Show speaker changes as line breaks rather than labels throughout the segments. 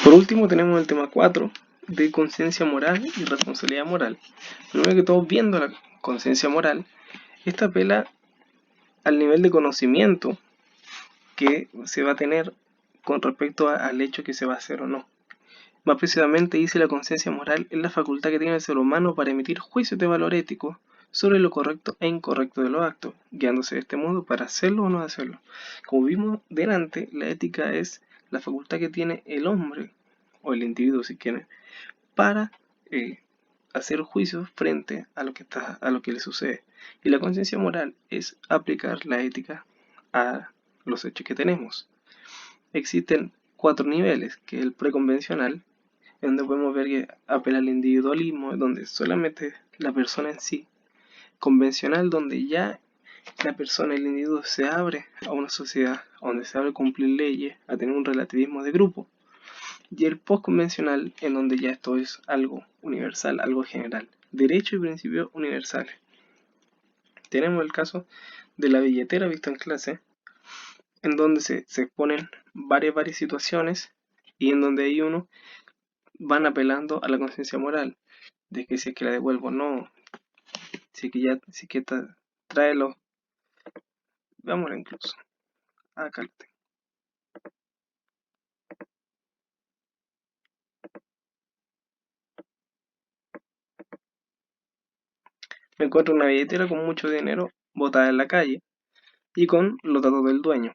Por último tenemos el tema 4 de conciencia moral y responsabilidad moral. Primero que todo, viendo la conciencia moral, esta apela al nivel de conocimiento que se va a tener con respecto al hecho que se va a hacer o no. Más precisamente dice la conciencia moral es la facultad que tiene el ser humano para emitir juicios de valor ético sobre lo correcto e incorrecto de los actos, guiándose de este modo para hacerlo o no hacerlo. Como vimos delante, la ética es la facultad que tiene el hombre, o el individuo si quiere, para hacer juicios frente a lo que le sucede. Y la conciencia moral es aplicar la ética a los hechos que tenemos. Existen 4 niveles, que es el preconvencional, en donde podemos ver que apela al individualismo, donde solamente la persona en sí. Convencional, donde ya la persona, el individuo, se abre a una sociedad, donde se abre a cumplir leyes, a tener un relativismo de grupo. Y el postconvencional, en donde ya esto es algo universal, algo general. Derecho y principios universales. Tenemos el caso de la billetera visto en clase, en donde se exponen varias situaciones y en donde hay uno van apelando a la conciencia moral, de que si es que la devuelvo o no, si es que tráelo, vámonos incluso, acá lo tengo. Me encuentro una billetera con mucho dinero botada en la calle y con los datos del dueño.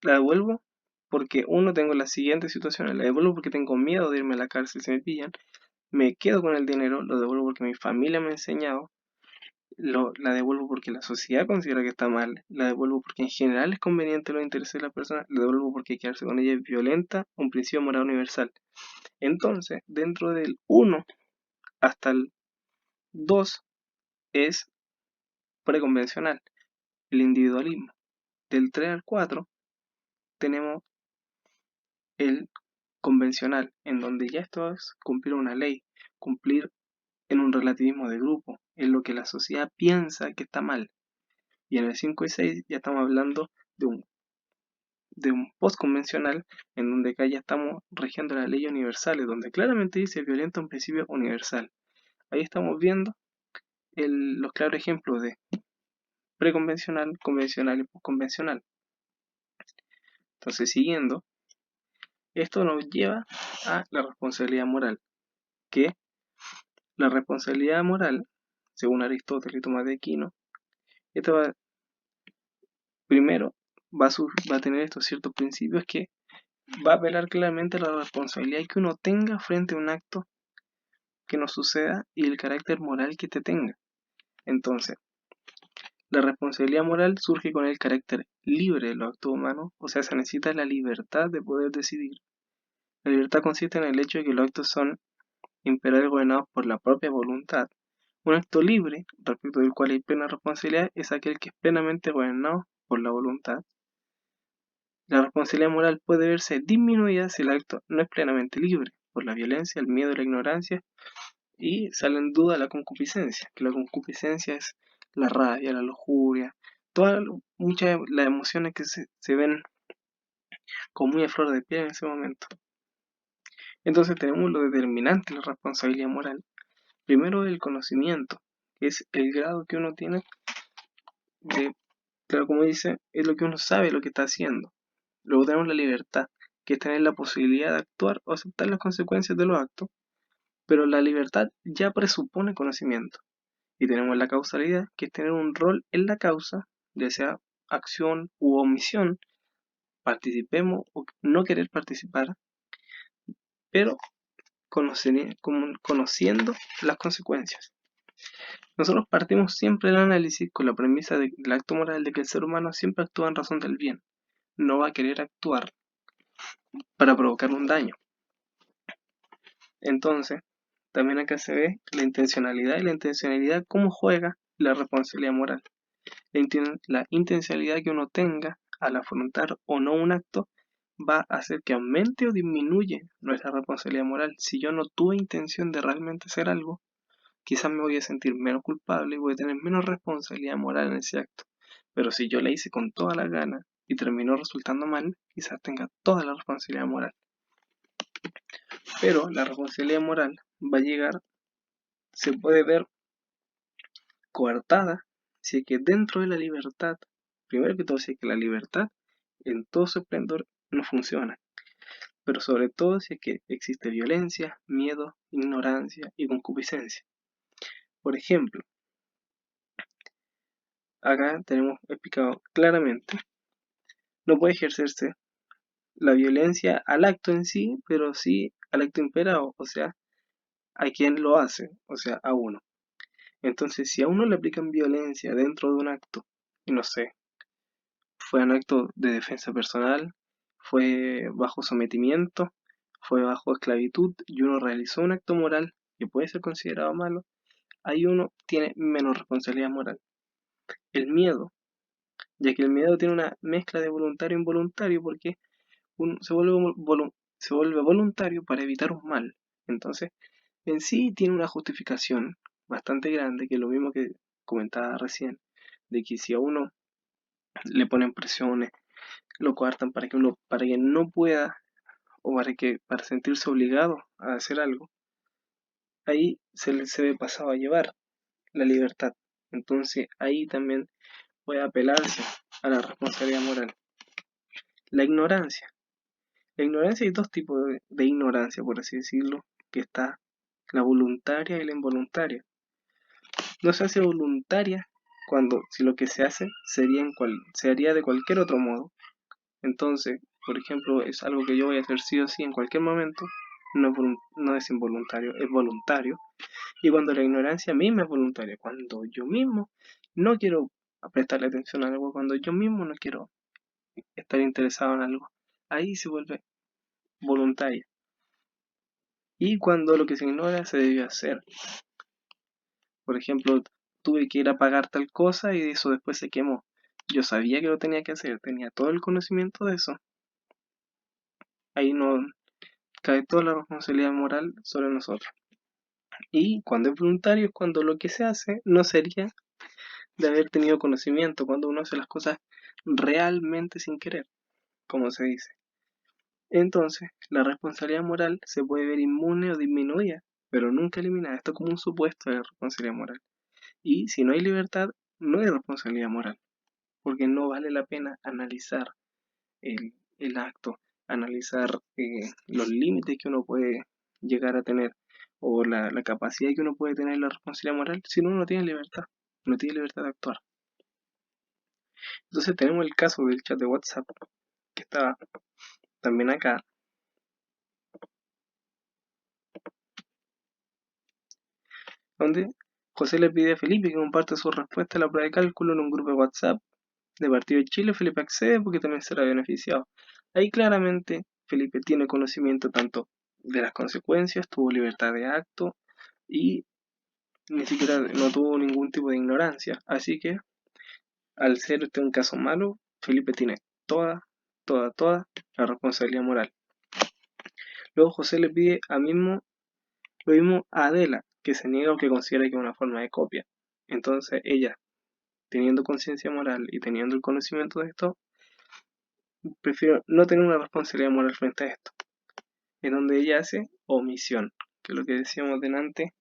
La devuelvo porque tengo las siguientes situaciones, la devuelvo porque tengo miedo de irme a la cárcel si me pillan, me quedo con el dinero, lo devuelvo porque mi familia me ha enseñado, la devuelvo porque la sociedad considera que está mal, la devuelvo porque en general es conveniente los intereses de la persona, la devuelvo porque quedarse con ella es violenta un principio moral universal. Entonces, dentro del 1 hasta el 2 es preconvencional, el individualismo. Del 3 al 4 tenemos el convencional, en donde ya esto es cumplir una ley, cumplir en un relativismo de grupo, en lo que la sociedad piensa que está mal. Y en el 5 y 6 ya estamos hablando de un postconvencional, en donde acá ya estamos rigiendo las leyes universales, donde claramente dice violenta un principio universal. Ahí estamos viendo los claros ejemplos de preconvencional, convencional y postconvencional. Entonces, siguiendo, esto nos lleva a la responsabilidad moral, que la responsabilidad moral, según Aristóteles y Tomás de Aquino, esto primero va a tener estos ciertos principios que va a apelar claramente a la responsabilidad que uno tenga frente a un acto que nos suceda y el carácter moral que te tenga. Entonces, la responsabilidad moral surge con el carácter libre de los actos humanos, o sea, se necesita la libertad de poder decidir. La libertad consiste en el hecho de que los actos son imperables gobernados por la propia voluntad. Un acto libre, respecto del cual hay plena responsabilidad, es aquel que es plenamente gobernado por la voluntad. La responsabilidad moral puede verse disminuida si el acto no es plenamente libre, por la violencia, el miedo y la ignorancia, y sale en duda la concupiscencia, que la concupiscencia es la rabia, la lujuria, muchas de las emociones que se ven como muy a flor de piel en ese momento. Entonces tenemos lo determinante de la responsabilidad moral. Primero el conocimiento, que es el grado que uno tiene de, claro, como dice, es lo que uno sabe lo que está haciendo. Luego tenemos la libertad, que es tener la posibilidad de actuar o aceptar las consecuencias de los actos, pero la libertad ya presupone conocimiento. Y tenemos la causalidad, que es tener un rol en la causa, ya sea acción u omisión, participemos o no querer participar, pero conociendo las consecuencias. Nosotros partimos siempre el análisis con la premisa del acto moral de que el ser humano siempre actúa en razón del bien, no va a querer actuar para provocar un daño. Entonces, también acá se ve la intencionalidad y la intencionalidad cómo juega la responsabilidad moral. La intencionalidad que uno tenga al afrontar o no un acto va a hacer que aumente o disminuye nuestra responsabilidad moral. Si yo no tuve intención de realmente hacer algo, quizás me voy a sentir menos culpable y voy a tener menos responsabilidad moral en ese acto. Pero si yo la hice con toda la gana y terminó resultando mal, quizás tenga toda la responsabilidad moral. Pero la responsabilidad moral va a llegar, se puede ver coartada si es que dentro de la libertad, primero que todo, si es que la libertad en todo su esplendor no funciona, pero sobre todo si es que existe violencia, miedo, ignorancia y concupiscencia. Por ejemplo, acá tenemos explicado claramente, no puede ejercerse la violencia al acto en sí, pero sí al acto imperado, o sea, a quien lo hace, o sea, a uno. Entonces, si a uno le aplican violencia dentro de un acto, y no sé, fue un acto de defensa personal, fue bajo sometimiento, fue bajo esclavitud, y uno realizó un acto moral que puede ser considerado malo, ahí uno tiene menos responsabilidad moral. El miedo, ya que el miedo tiene una mezcla de voluntario e involuntario, porque uno se vuelve voluntario para evitar un mal. Entonces, en sí tiene una justificación bastante grande, que es lo mismo que comentaba recién, de que si a uno le ponen presiones, lo coartan para que no pueda, o para sentirse obligado a hacer algo, ahí se ve pasado a llevar la libertad. Entonces ahí también puede apelarse a la responsabilidad moral. La ignorancia. La ignorancia hay dos tipos de ignorancia, por así decirlo, que está la voluntaria y la involuntaria. No se hace voluntaria cuando si lo que se hace se haría de cualquier otro modo. Entonces, por ejemplo, es algo que yo voy a hacer sí o sí en cualquier momento, no es involuntario, es voluntario. Y cuando la ignorancia misma es voluntaria, cuando yo mismo no quiero prestarle atención a algo, cuando yo mismo no quiero estar interesado en algo, ahí se vuelve voluntaria. Y cuando lo que se ignora se debió hacer. Por ejemplo, tuve que ir a pagar tal cosa y eso después se quemó. Yo sabía que lo tenía que hacer, tenía todo el conocimiento de eso. Ahí no cae toda la responsabilidad moral sobre nosotros. Y cuando es voluntario es cuando lo que se hace no sería de haber tenido conocimiento, cuando uno hace las cosas realmente sin querer, como se dice. Entonces, la responsabilidad moral se puede ver inmune o disminuida, pero nunca eliminada. Esto es como un supuesto de responsabilidad moral. Y si no hay libertad, no hay responsabilidad moral, porque no vale la pena analizar el acto, analizar los límites que uno puede llegar a tener o la capacidad que uno puede tener en la responsabilidad moral si uno no tiene libertad, no tiene libertad de actuar. Entonces tenemos el caso del chat de WhatsApp, que está también acá, donde José le pide a Felipe que comparte su respuesta a la prueba de cálculo en un grupo de WhatsApp de Partido de Chile. Felipe accede porque también será beneficiado. Ahí claramente Felipe tiene conocimiento tanto de las consecuencias, tuvo libertad de acto y ni siquiera no tuvo ningún tipo de ignorancia. Así que, al ser este un caso malo, Felipe tiene toda la responsabilidad moral. Luego José le pide lo mismo a Adela, que se niega o que considera que es una forma de copia. Entonces ella, teniendo conciencia moral y teniendo el conocimiento de esto, prefiero no tener una responsabilidad moral frente a esto. En donde ella hace omisión, que es lo que decíamos delante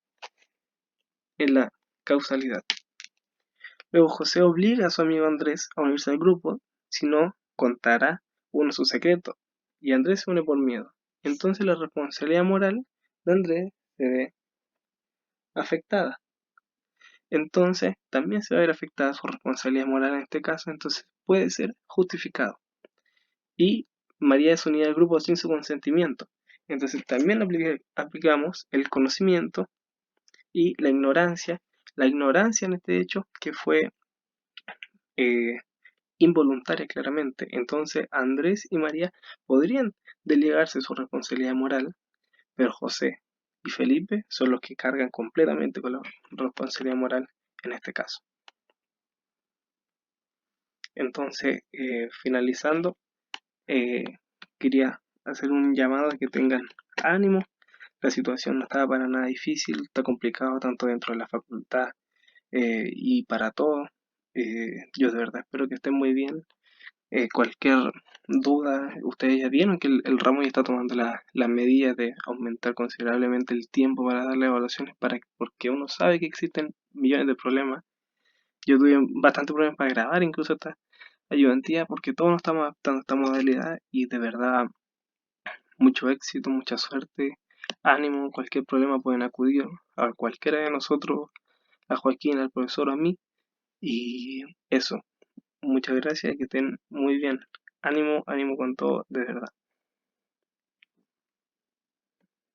en la causalidad. Luego José obliga a su amigo Andrés a unirse al grupo, si no, contará uno su secreto, y Andrés se une por miedo. Entonces la responsabilidad moral de Andrés se ve afectada. Entonces también se va a ver afectada su responsabilidad moral en este caso, entonces puede ser justificado. Y María es unida al grupo sin su consentimiento. Entonces también aplicamos el conocimiento y la ignorancia. La ignorancia en este hecho que fue eh, involuntaria claramente. Entonces Andrés y María podrían delegarse su responsabilidad moral, pero José y Felipe son los que cargan completamente con la responsabilidad moral en este caso. Entonces, finalizando, eh, quería hacer un llamado a que tengan ánimo. La situación no está para nada difícil, está complicado tanto dentro de la facultad y para todos. Yo de verdad espero que estén muy bien. Cualquier duda, ustedes ya vieron que el ramo ya está tomando las medidas de aumentar considerablemente el tiempo para darle evaluaciones porque uno sabe que existen millones de problemas. Yo tuve bastante problemas para grabar incluso esta ayudantía porque todos nos estamos adaptando a esta modalidad y de verdad mucho éxito, mucha suerte, ánimo, cualquier problema pueden acudir a cualquiera de nosotros, a Joaquín, al profesor, a mí y eso. Muchas gracias y que estén muy bien. Ánimo, ánimo con todo, de verdad.